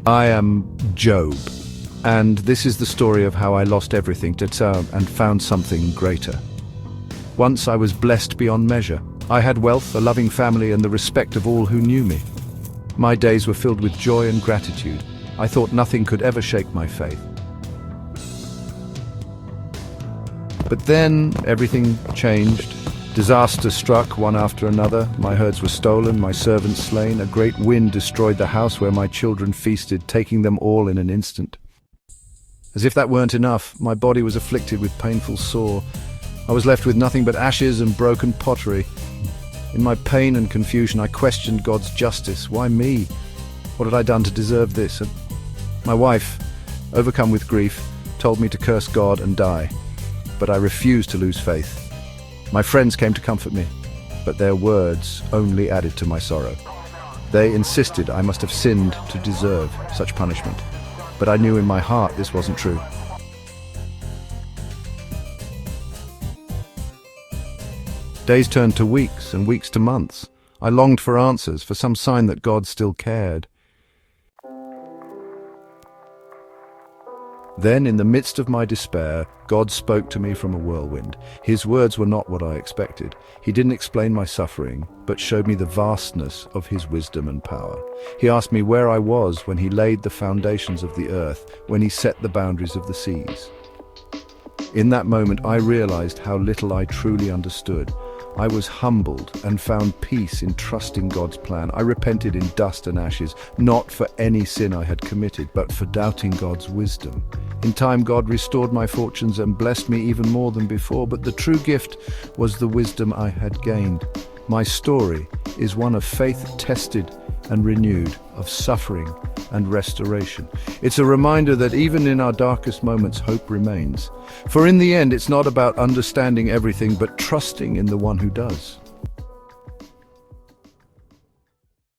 I am Job, and this is the story of how I lost everything and found something greater. Once I was blessed beyond measure. I had wealth, a loving family, and the respect of all who knew me. My days were filled with joy and gratitude. I thought nothing could ever shake my faith. But then everything changed. Disaster struck one after another. My herds were stolen, my servants slain. A great wind destroyed the house where my children feasted, taking them all in an instant. As if that weren't enough, my body was afflicted with painful sore. I was left with nothing but ashes and broken pottery. In my pain and confusion, I questioned God's justice. Why me? What had I done to deserve this? And my wife, overcome with grief, told me to curse God and die. But I refused to lose faith. My friends came to comfort me, but their words only added to my sorrow. They insisted I must have sinned to deserve such punishment, but I knew in my heart this wasn't true. Days turned to weeks and weeks to months. I longed for answers, for some sign that God still cared. Then, in the midst of my despair, God spoke to me from a whirlwind. His words were not what I expected. He didn't explain my suffering, but showed me the vastness of his wisdom and power. He asked me where I was when he laid the foundations of the earth, when he set the boundaries of the seas. In that moment, I realized how little I truly understood. I was humbled and found peace in trusting God's plan. I repented in dust and ashes, not for any sin I had committed, but for doubting God's wisdom. In time, God restored my fortunes and blessed me even more than before, but the true gift was the wisdom I had gained. My story is one of faith tested and renewed, of suffering and restoration. It's a reminder that even in our darkest moments, hope remains. For in the end, it's not about understanding everything, but trusting in the one who does.